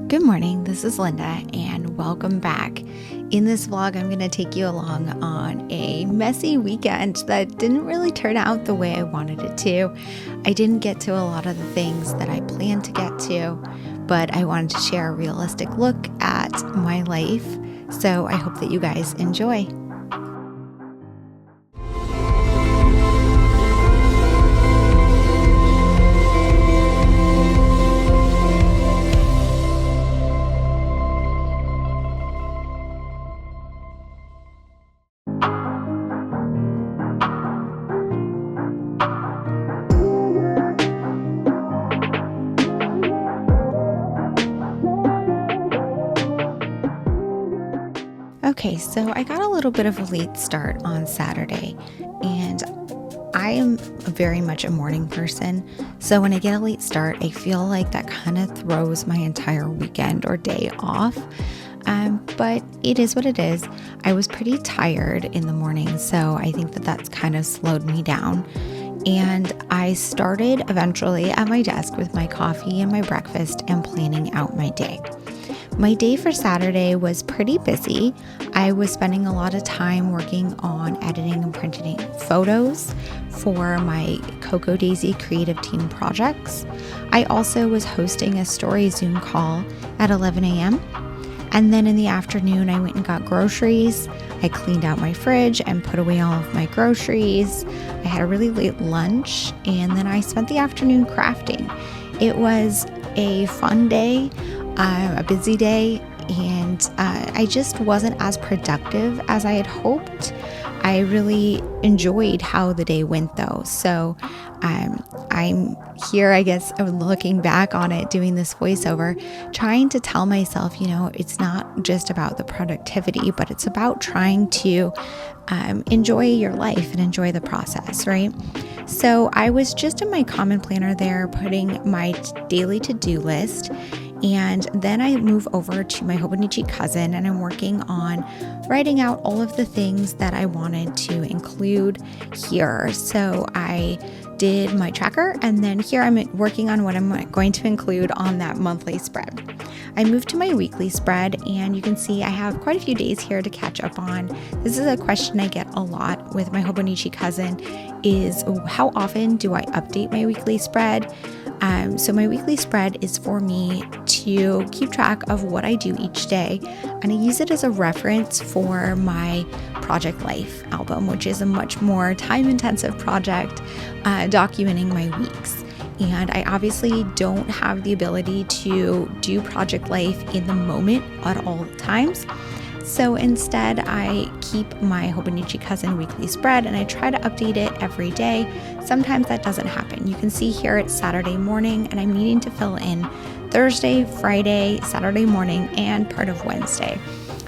Good morning, this is Linda, and welcome back. In this vlog, I'm going to take you along on a messy weekend that didn't really turn out the way I wanted it to. I didn't get to a lot of the things that I planned to get to, but I wanted to share a realistic look at my life, so I hope that you guys enjoy. Okay, so I got a little bit of a late start on Saturday, and I am very much a morning person. So when I get a late start, I feel like that kind of throws my entire weekend or day off. But it is what it is. I was pretty tired in the morning, so I think that that's kind of slowed me down. And I started eventually at my desk with my coffee and my breakfast and planning out my day. My day for Saturday was pretty busy. I was spending a lot of time working on editing and printing photos for my Cocoa Daisy creative team projects. I also was hosting a story Zoom call at 11 a.m. And then in the afternoon, I went and got groceries. I cleaned out my fridge and put away all of my groceries. I had a really late lunch, and then I spent the afternoon crafting. It was a fun day. A busy day, and I just wasn't as productive as I had hoped. I really enjoyed how the day went though. So I'm here, I guess, I'm looking back on it, doing this voiceover, trying to tell myself, it's not just about the productivity, but it's about trying to enjoy your life and enjoy the process, right? So I was just in my common planner there, putting my daily to-do list. And then I move over to my Hobonichi cousin, and I'm working on writing out all of the things that I wanted to include here. So I did my tracker, and then here I'm working on what I'm going to include on that monthly spread. I moved to my weekly spread, and you can see I have quite a few days here to catch up on. This is a question I get a lot with my Hobonichi cousin, is how often do I update my weekly spread? So my weekly spread is for me to keep track of what I do each day, and I use it as a reference for my Project Life album, which is a much more time-intensive project documenting my weeks. And I obviously don't have the ability to do Project Life in the moment at all times. So instead, I keep my Hobonichi cousin weekly spread, and I try to update it every day. Sometimes that doesn't happen. You can see here it's Saturday morning, and I'm needing to fill in Thursday, Friday, Saturday morning, and part of Wednesday.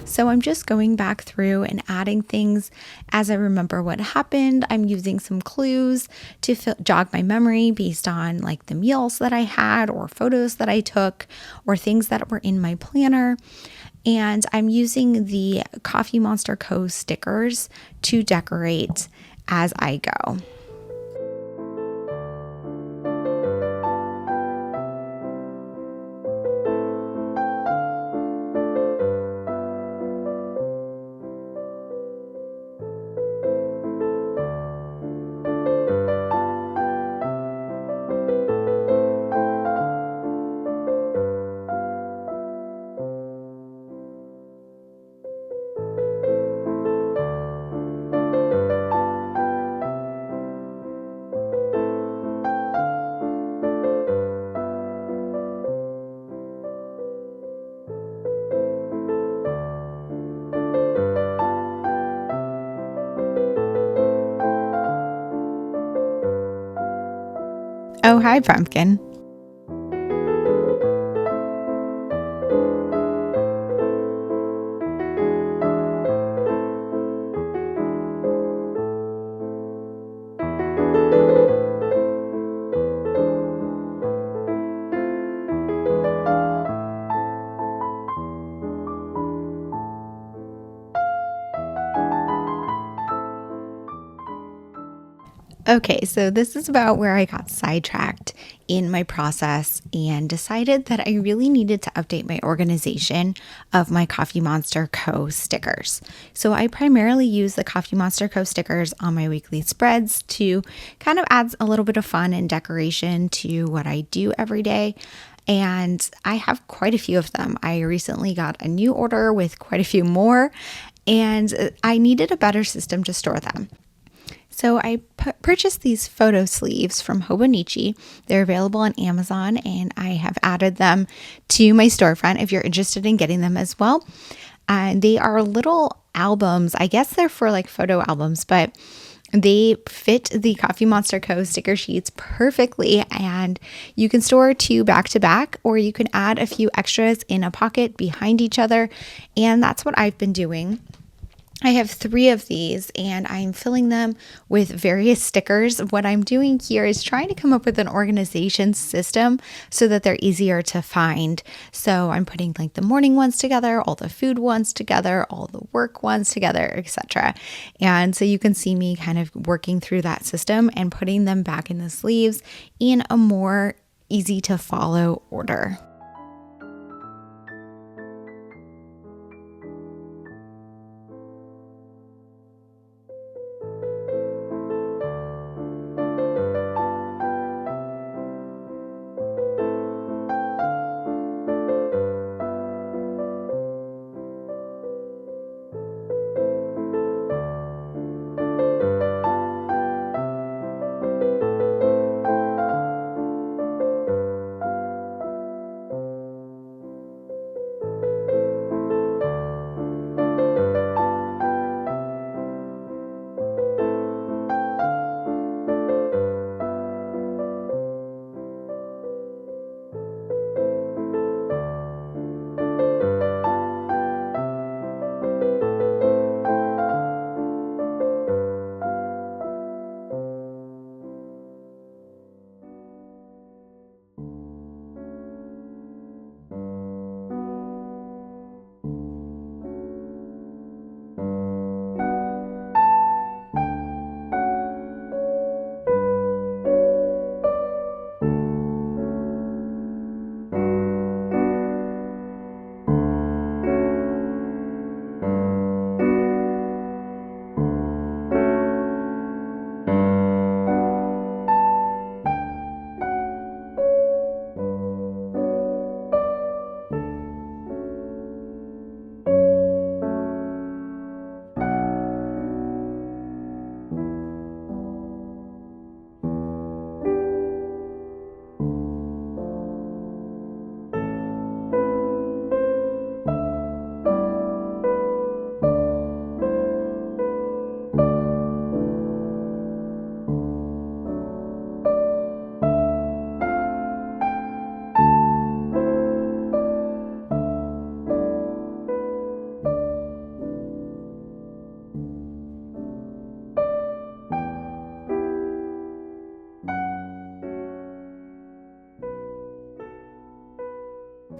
So I'm just going back through and adding things as I remember what happened. I'm using some clues to jog my memory based on like the meals that I had, or photos that I took, or things that were in my planner. And I'm using the Coffee Monster Co. stickers to decorate as I go. Oh, hi, Pumpkin. Okay, so this is about where I got sidetracked in my process and decided that I really needed to update my organization of my Coffee Monster Co. stickers. So I primarily use the Coffee Monster Co. stickers on my weekly spreads to kind of add a little bit of fun and decoration to what I do every day. And I have quite a few of them. I recently got a new order with quite a few more, and I needed a better system to store them. So I purchased these photo sleeves from Hobonichi. They're available on Amazon, and I have added them to my storefront if you're interested in getting them as well. And they are little albums. I guess they're for like photo albums, but they fit the Coffee Monster Co. sticker sheets perfectly, and you can store two back to back, or you can add a few extras in a pocket behind each other. And that's what I've been doing. I have 3 of these and I'm filling them with various stickers. What I'm doing here is trying to come up with an organization system so that they're easier to find. So I'm putting like the morning ones together, all the food ones together, all the work ones together, etc. And so you can see me kind of working through that system and putting them back in the sleeves in a more easy to follow order.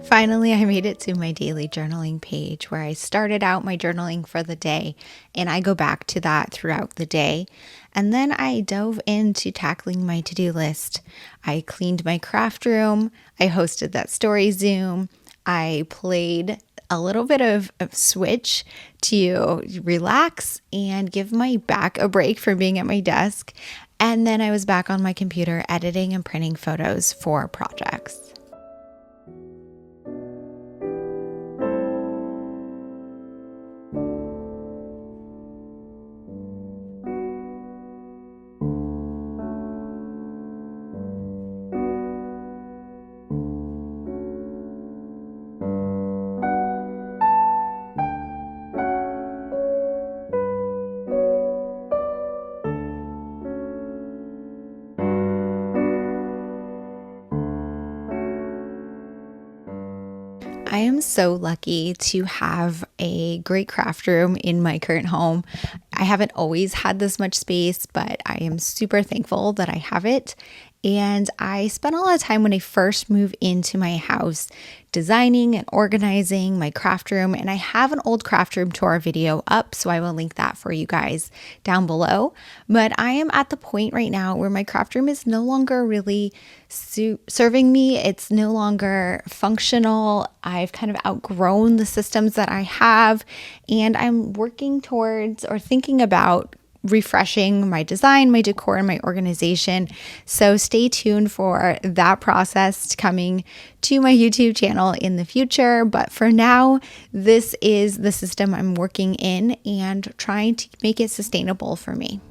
Finally, I made it to my daily journaling page where I started out my journaling for the day, and I go back to that throughout the day. And then I dove into tackling my to do list. I cleaned my craft room, I hosted that story Zoom, I played a little bit of Switch to relax and give my back a break from being at my desk. And then I was back on my computer editing and printing photos for projects. I am so lucky to have a great craft room in my current home. I haven't always had this much space, but I am super thankful that I have it. And I spent a lot of time when I first moved into my house designing and organizing my craft room. And I have an old craft room tour video up, so I will link that for you guys down below. But I am at the point right now where my craft room is no longer really serving me. It's no longer functional. I've kind of outgrown the systems that I have, and I'm working towards or thinking about refreshing my design, my decor, and my organization. So stay tuned for that process coming to my YouTube channel in the future. But for now, this is the system I'm working in and trying to make it sustainable for me.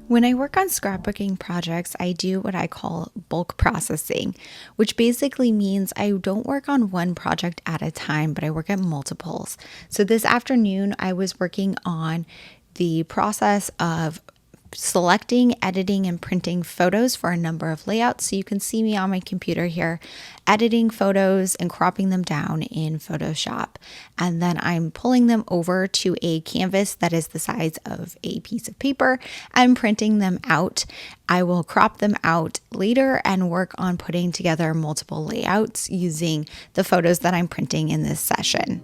When I work on scrapbooking projects, I do what I call bulk processing, which basically means I don't work on one project at a time, but I work at multiples. So this afternoon, I was working on the process of selecting, editing, and printing photos for a number of layouts. So you can see me on my computer here, editing photos and cropping them down in Photoshop. And then I'm pulling them over to a canvas that is the size of a piece of paper and printing them out. I will crop them out later and work on putting together multiple layouts using the photos that I'm printing in this session.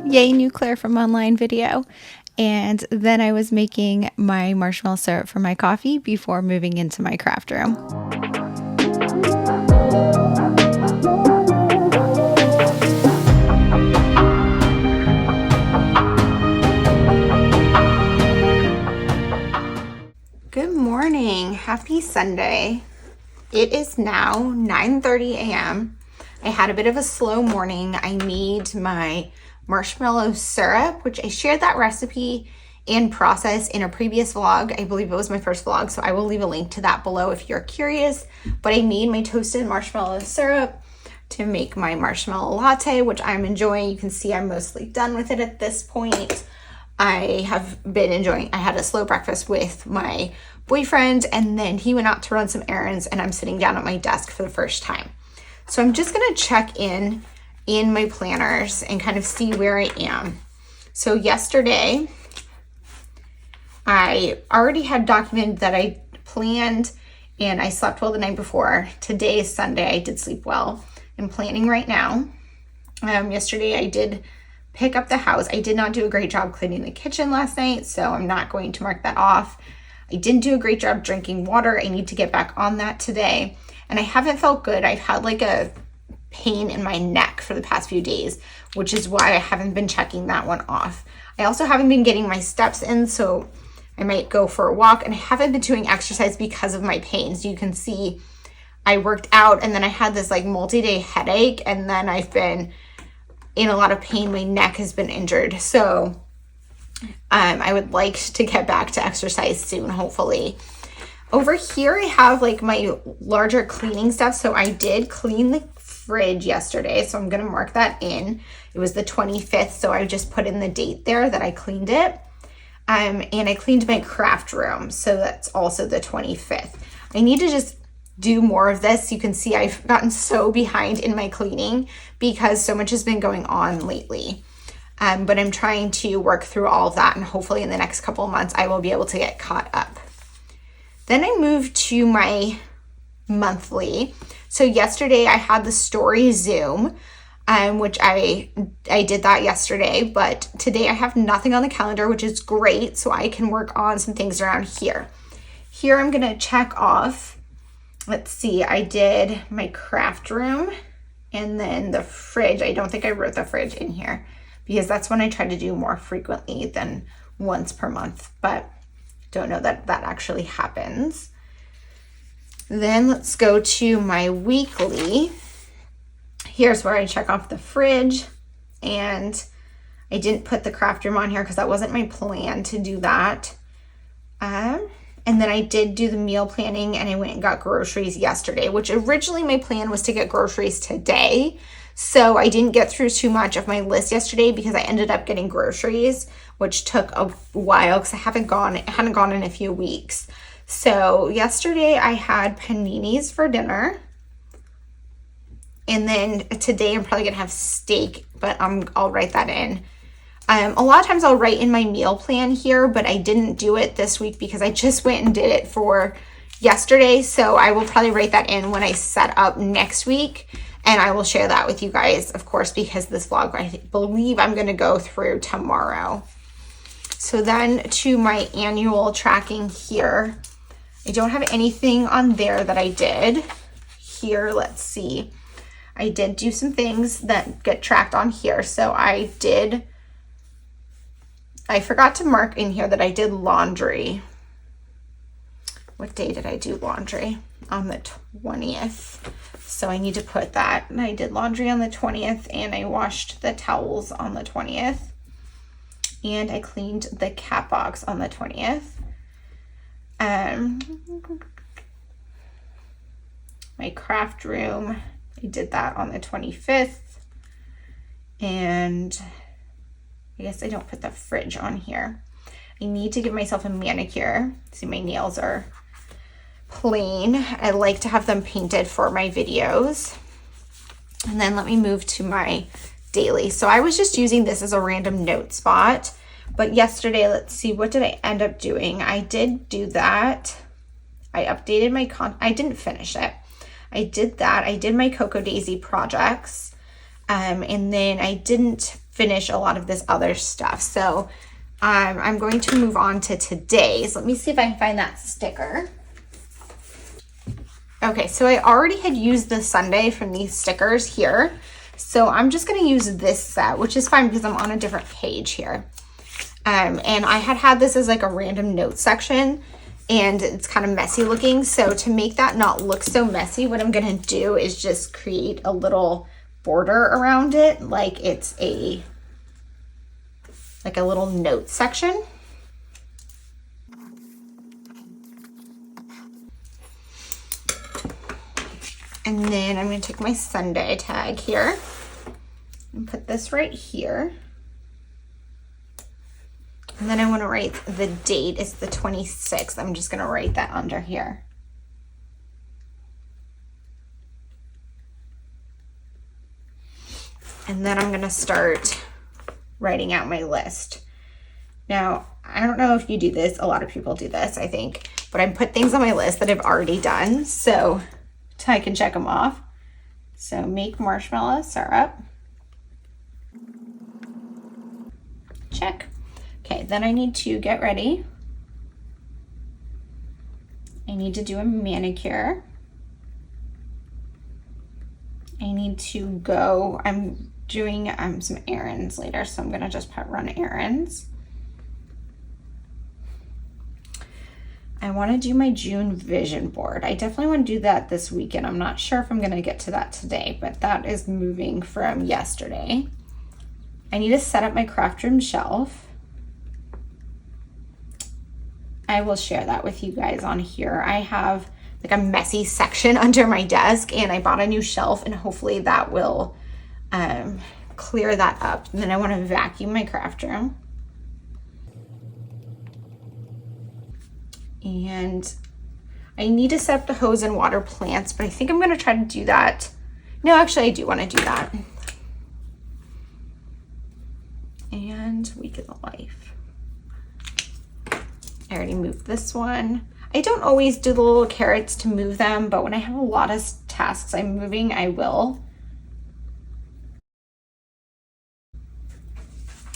Yay, new Claire from online video. And then I was making my marshmallow syrup for my coffee before moving into my craft room. Good morning. Happy Sunday. It is now 9:30 a.m. I had a bit of a slow morning. I made my marshmallow syrup, which I shared that recipe and process in a previous vlog. I believe it was my first vlog, so I will leave a link to that below if you're curious. But I made my toasted marshmallow syrup to make my marshmallow latte, which I'm enjoying. You can see I'm mostly done with it at this point. I have been enjoying, I had a slow breakfast with my boyfriend, and then he went out to run some errands, and I'm sitting down at my desk for the first time. So I'm just gonna check in my planners and kind of see where I am. So yesterday, I already had documented that I planned and I slept well the night before. Today is Sunday, I did sleep well. I'm planning right now. Yesterday I did pick up the house. I did not do a great job cleaning the kitchen last night, so I'm not going to mark that off. I didn't do a great job drinking water. I need to get back on that today. And I haven't felt good. I've had like a pain in my neck for the past few days, which is why I haven't been checking that one off. I also haven't been getting my steps in, so I might go for a walk, and I haven't been doing exercise because of my pains. You can see I worked out and then I had this like multi-day headache, and then I've been in a lot of pain. My neck has been injured. So I would like to get back to exercise soon, hopefully. Over here, I have like my larger cleaning stuff. So I did clean the fridge yesterday, so I'm going to mark that in. It was the 25th, so I just put in the date there that I cleaned it. And I cleaned my craft room, so that's also the 25th. I need to just do more of this. You can see I've gotten so behind in my cleaning because so much has been going on lately. But I'm trying to work through all of that, and hopefully in the next couple of months I will be able to get caught up. Then I moved to my monthly. So yesterday I had the story Zoom, which I did that yesterday, but today I have nothing on the calendar, which is great. So I can work on some things around here. Here I'm going to check off. Let's see. I did my craft room and then the fridge. I don't think I wrote the fridge in here because that's when I try to do more frequently than once per month, but don't know that that actually happens. Then let's go to my weekly. Here's where I check off the fridge, and I didn't put the craft room on here because that wasn't my plan to do that. And then I did do the meal planning, and I went and got groceries yesterday, which originally my plan was to get groceries today. So I didn't get through too much of my list yesterday because I ended up getting groceries, which took a while because I hadn't gone in a few weeks. So yesterday I had paninis for dinner. And then today I'm probably gonna have steak, but I'll write that in. A lot of times I'll write in my meal plan here, but I didn't do it this week because I just went and did it for yesterday. So I will probably write that in when I set up next week. And I will share that with you guys, of course, because this vlog, I believe I'm gonna go through tomorrow. So then to my annual tracking here, I don't have anything on there that I did. Here, let's see. I did do some things that get tracked on here. So I forgot to mark in here that I did laundry. What day did I do laundry? On the 20th. So I need to put that. And I did laundry on the 20th, and I washed the towels on the 20th. And I cleaned the cat box on the 20th. My craft room, I did that on the 25th. And I guess I don't put the fridge on here. I need to give myself a manicure. See, my nails are plain. I like to have them painted for my videos. And then let me move to my daily. So I was just using this as a random note spot. But yesterday, let's see, what did I end up doing? I did do that. I updated my I didn't finish it. I did that. I did my Cocoa Daisy projects. And then I didn't finish a lot of this other stuff. So I'm going to move on to today's. Let me see if I can find that sticker. Okay, so I already had used the Sunday from these stickers here. So I'm just going to use this set, which is fine because I'm on a different page here. And I had this as like a random note section, and it's kind of messy looking. So to make that not look so messy, what I'm going to do is just create a little border around it, like it's a little note section. And then I'm going to take my Sunday tag here and put this right here. And then I want to write the date. It's the 26th. I'm just going to write that under here. And then I'm going to start writing out my list. Now, I don't know if you do this. A lot of people do this, I think. But I put things on my list that I've already done, so I can check them off. So make marshmallow syrup. Check. Okay, then I need to get ready. I need to do a manicure. I I need to go. I'm doing some errands later, so I'm gonna just put run errands. I want to do my June vision board. I definitely want to do that this weekend. I'm not sure if I'm going to get to that today, but that is moving from yesterday. I need to set up my craft room shelf. I will share that with you guys on here. I have like a messy section under my desk, and I bought a new shelf, and hopefully that will clear that up. And then I want to vacuum my craft room. And I need to set up the hose and water plants, but I think I'm going to try to do that. No, actually, I do want to do that. And week of the life. I already moved this one. I don't always do the little carrots to move them, but when I have a lot of tasks I'm moving, I will.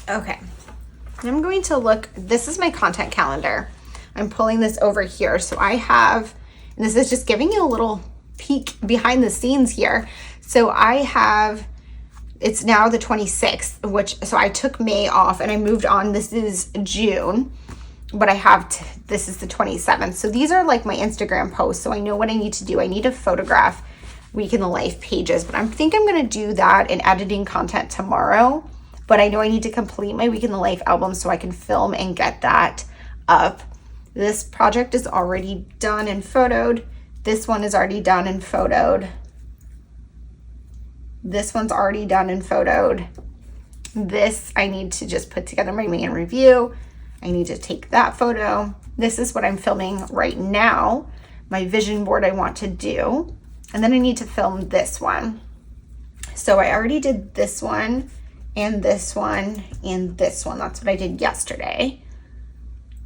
Okay. I'm going to look, this is my content calendar. I'm pulling this over here. So I have, and this is just giving you a little peek behind the scenes here. So I have, it's now the 26th, so I took May off and I moved on. This is June, but I have, this is the 27th. So these are like my Instagram posts. So I know what I need to do. I need to photograph week in the life pages, but I think I'm going to do that in editing content tomorrow. But I know I need to complete my week in the life album so I can film and get that up. This project is already done and photoed. This one is already done and photoed. This one's already done and photoed. This, I need to just put together my main review. I need to take that photo. This is what I'm filming right now, my vision board I want to do. And then I need to film this one. So I already did this one and this one and this one. That's what I did yesterday.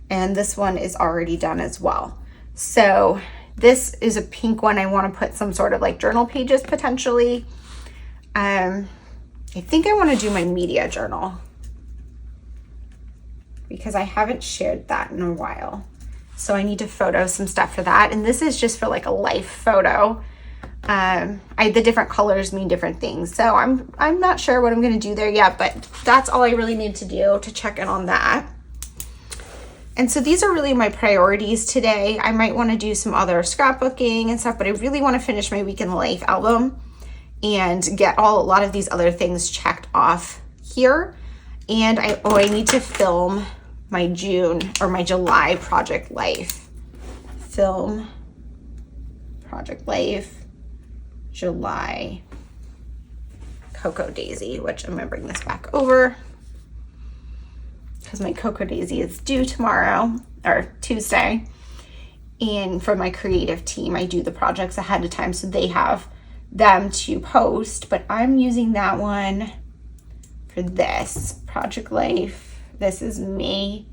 And this one is already done as well. So this is a pink one. I want to put some sort of like journal pages potentially. I think I want to do my media journal because I haven't shared that in a while. So I need to photo some stuff for that. And this is just for like a life photo. The different colors mean different things. So I'm not sure what I'm going to do there yet, but that's all I really need to do to check in on that. And so these are really my priorities today. I might want to do some other scrapbooking and stuff, but I really want to finish my week in the life album and get a lot of these other things checked off here. And I need to film my June or my July project life. Film project life, July Cocoa Daisy, which I'm gonna bring this back over because my Cocoa Daisy is due tomorrow or Tuesday. And for my creative team, I do the projects ahead of time so they have them to post, but I'm using that one for this project life. This is May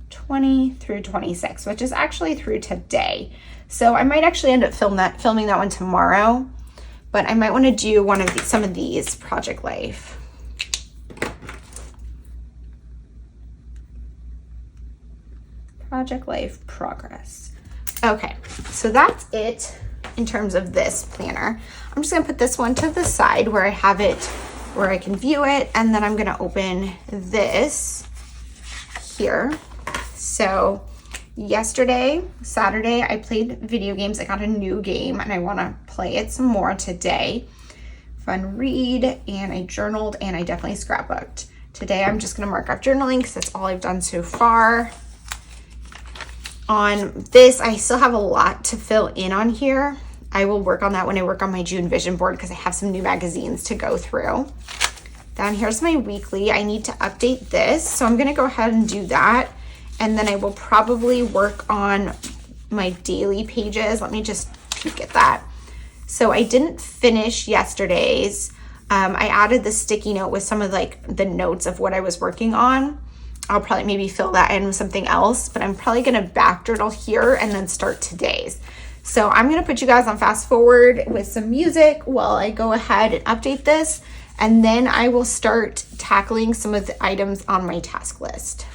20 through 26, which is actually through today. So I might actually end up filming that one tomorrow, but I might want to do some of these project life. Project life progress. Okay, so that's it in terms of this planner. I'm just gonna put this one to the side where I have it, where I can view it, and then I'm gonna open this here. So yesterday, Saturday, I played video games. I got a new game and I wanna play it some more today. Fun read, and I journaled, and I definitely scrapbooked. Today I'm just gonna mark up journaling because that's all I've done so far. On this, I still have a lot to fill in on here. I will work on that when I work on my June vision board because I have some new magazines to go through. Down here's my weekly. I need to update this, so I'm gonna go ahead and do that. And then I will probably work on my daily pages. Let me just peek at that. So I didn't finish yesterday's. I added the sticky note with some of like the notes of what I was working on. I'll probably maybe fill that in with something else, but I'm probably gonna back journal here and then start today's. So I'm gonna put you guys on fast forward with some music while I go ahead and update this, and then I will start tackling some of the items on my task list.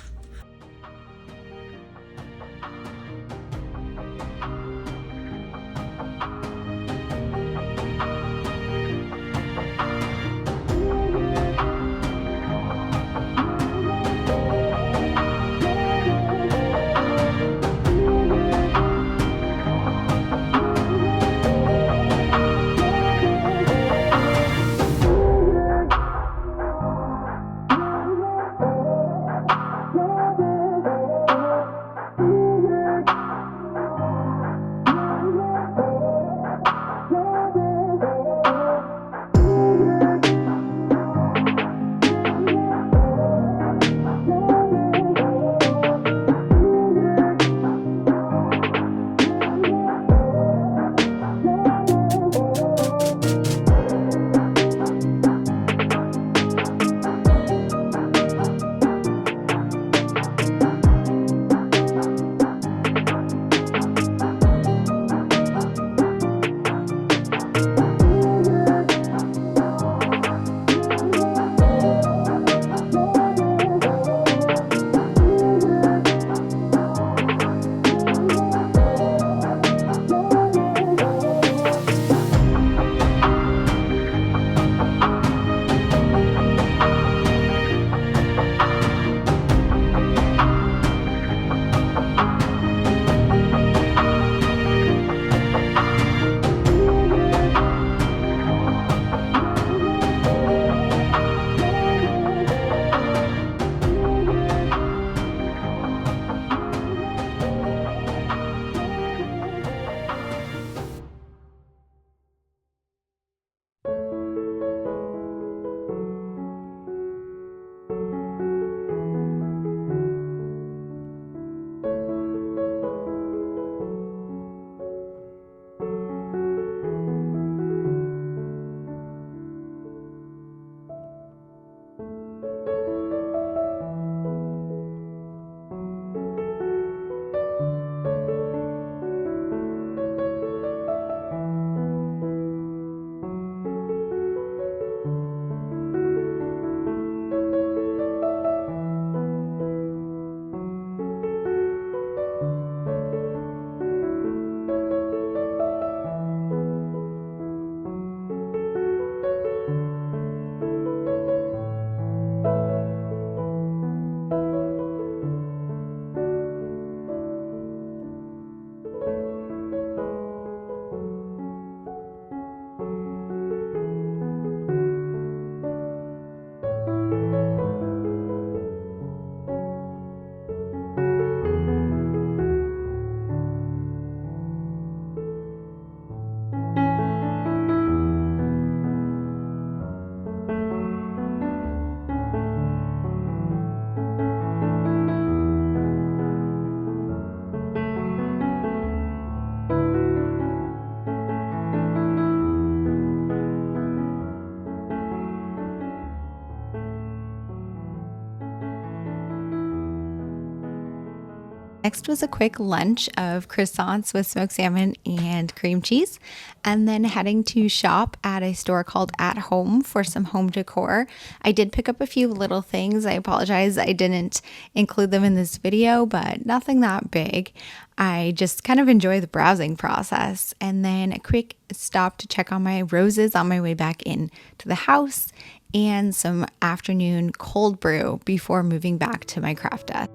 Next was a quick lunch of croissants with smoked salmon and cream cheese, and then heading to shop at a store called At Home for some home decor. I did pick up a few little things. I apologize I didn't include them in this video, but nothing that big. I just kind of enjoy the browsing process. And then a quick stop to check on my roses on my way back in to the house, and some afternoon cold brew before moving back to my craft desk.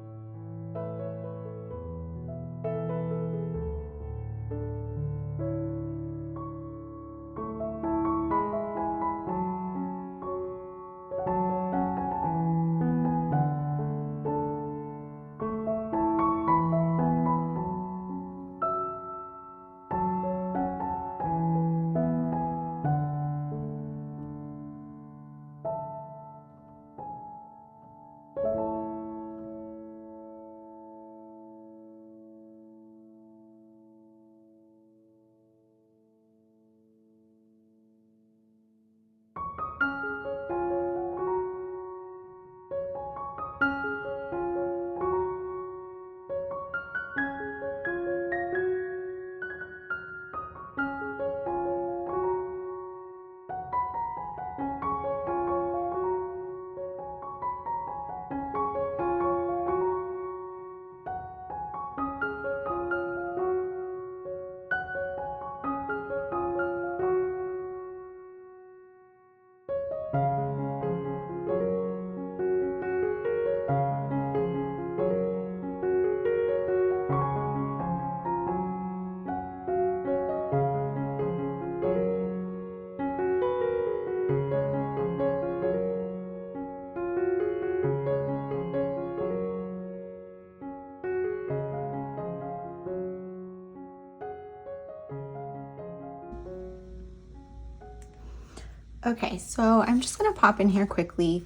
Okay, so I'm just gonna pop in here quickly.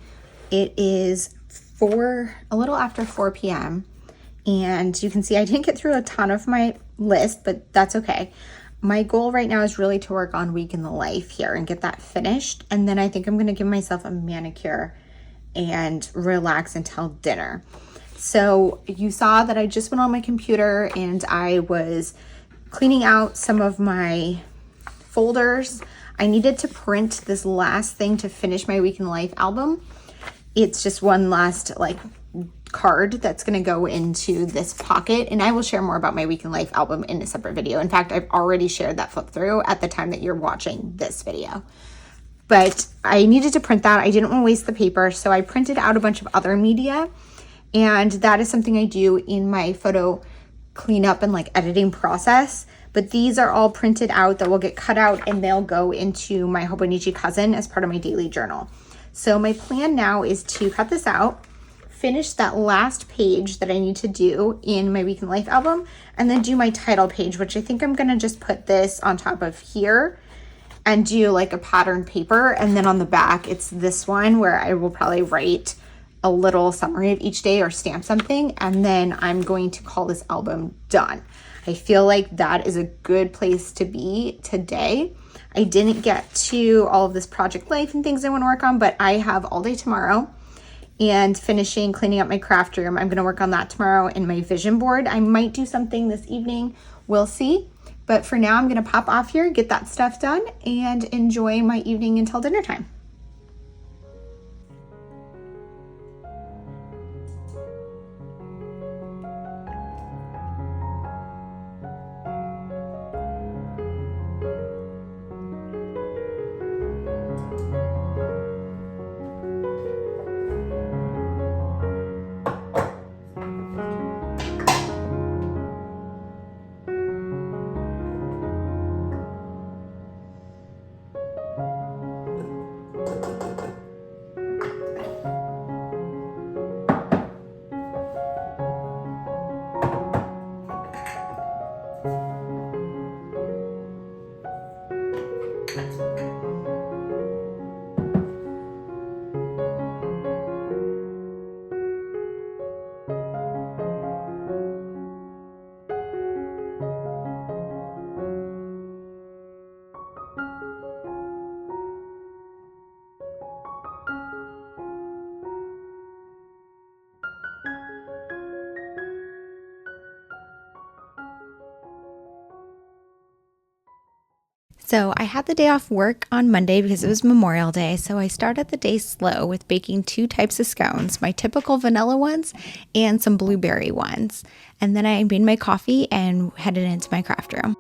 It is a little after 4 p.m. and you can see I didn't get through a ton of my list, but that's okay. My goal right now is really to work on week in the life here and get that finished. And then I think I'm gonna give myself a manicure and relax until dinner. So you saw that I just went on my computer and I was cleaning out some of my folders. I needed to print this last thing to finish my week in life album. It's just one last card that's going to go into this pocket, and I will share more about my week in life album in a separate video. In fact, I've already shared that flip through at the time that you're watching this video. But I needed to print that. I didn't want to waste the paper, so I printed out a bunch of other media, and that is something I do in my photo cleanup and editing process. But these are all printed out that will get cut out and they'll go into my Hobonichi cousin as part of my daily journal. So my plan now is to cut this out, finish that last page that I need to do in my week in life album, and then do my title page, which I think I'm gonna just put this on top of here and do a pattern paper. And then on the back, it's this one where I will probably write a little summary of each day or stamp something. And then I'm going to call this album done. I feel like that is a good place to be today. I didn't get to all of this project life and things I want to work on, but I have all day tomorrow and finishing cleaning up my craft room. I'm going to work on that tomorrow in my vision board. I might do something this evening. We'll see. But for now, I'm going to pop off here, get that stuff done, and enjoy my evening until dinner time. So I had the day off work on Monday because it was Memorial Day. So I started the day slow with baking 2 types of scones, my typical vanilla ones and some blueberry ones. And then I made my coffee and headed into my craft room.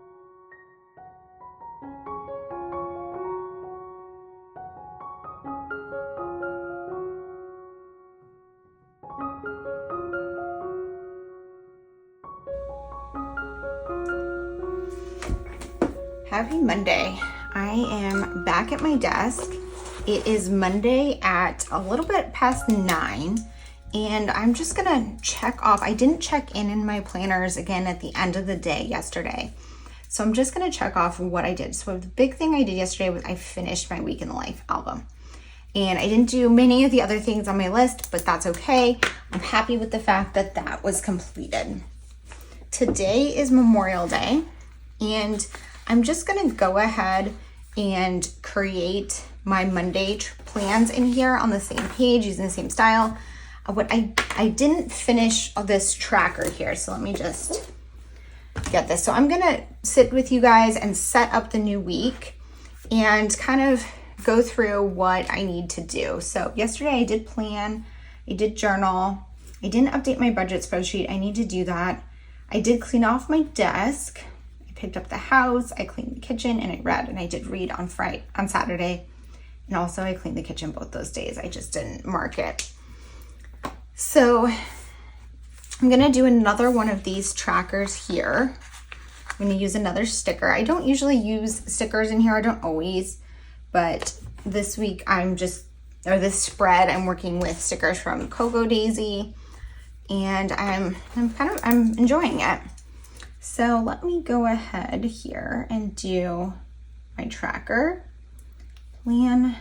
Happy Monday. I am back at my desk. It is Monday at a little bit past 9, and I'm just gonna check off. I didn't check in my planners again at the end of the day yesterday. So I'm just gonna check off what I did. So the big thing I did yesterday was I finished my Week in the Life album. And I didn't do many of the other things on my list, but that's okay. I'm happy with the fact that that was completed. Today is Memorial Day, and I'm just gonna go ahead and create my Monday plans in here on the same page using the same style. What I didn't finish this tracker here, so let me just get this. So I'm gonna sit with you guys and set up the new week and kind of go through what I need to do. So yesterday I did plan, I did journal, I didn't update my budget spreadsheet. I need to do that. I did clean off my desk. Picked up the house, I cleaned the kitchen, and I read, and I did read on Saturday, and also I cleaned the kitchen both those days. I just didn't mark it. So I'm gonna do another one of these trackers here. I'm gonna use another sticker. I don't usually use stickers in here, I don't always, but this week this spread I'm working with stickers from Cocoa Daisy, and I'm enjoying it. So let me go ahead here and do my tracker plan.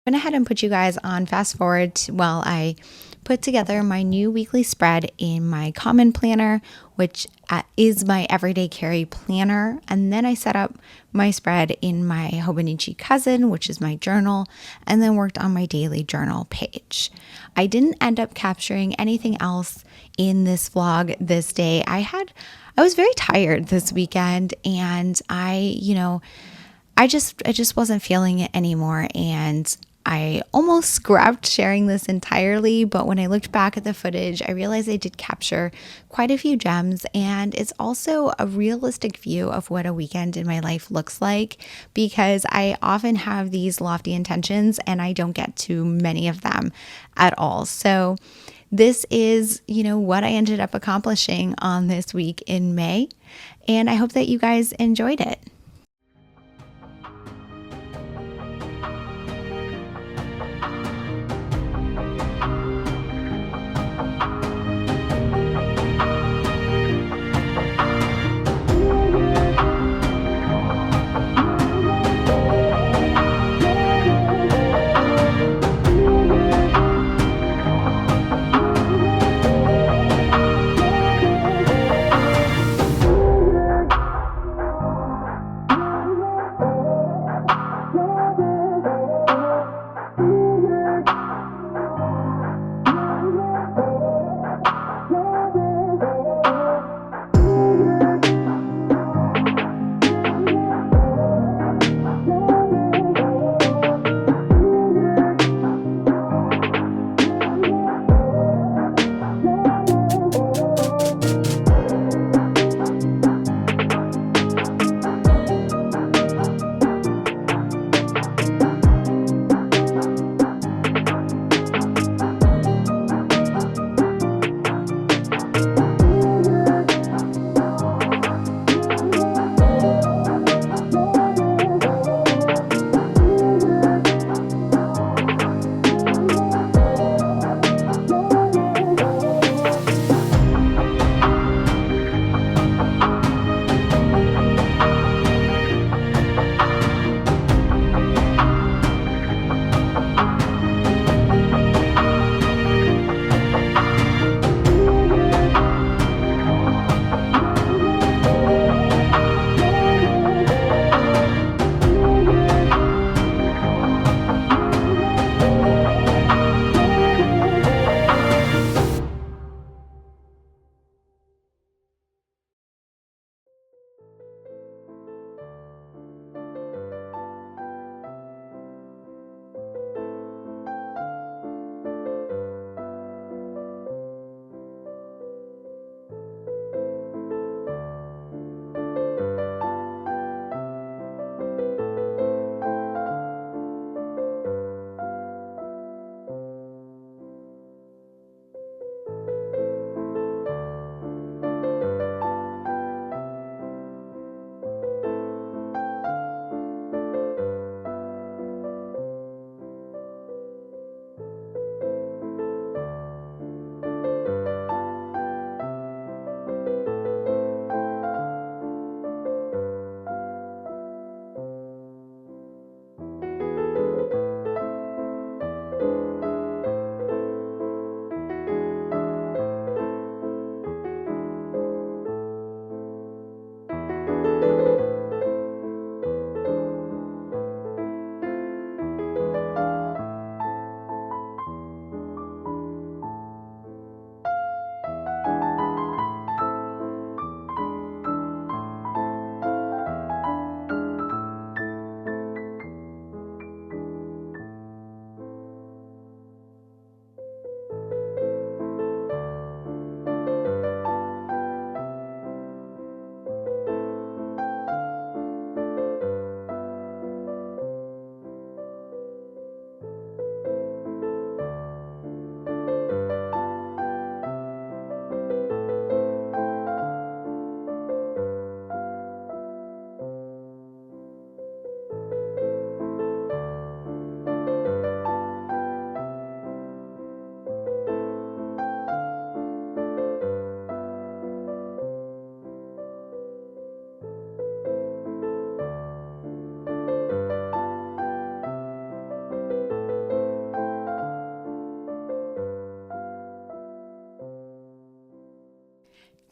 Went ahead and put you guys on fast forward while I put together my new weekly spread in my common planner, which is my everyday carry planner. And then I set up my spread in my Hobonichi Cousin, which is my journal, and then worked on my daily journal page. I didn't end up capturing anything else in this vlog this day. I was very tired this weekend, and I just wasn't feeling it anymore, and I almost scrapped sharing this entirely, but when I looked back at the footage, I realized I did capture quite a few gems, and it's also a realistic view of what a weekend in my life looks like, because I often have these lofty intentions and I don't get to many of them at all. So this is, what I ended up accomplishing on this week in May, and I hope that you guys enjoyed it.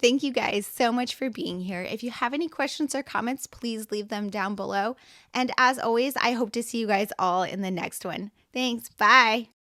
Thank you guys so much for being here. If you have any questions or comments, please leave them down below. And as always, I hope to see you guys all in the next one. Thanks. Bye.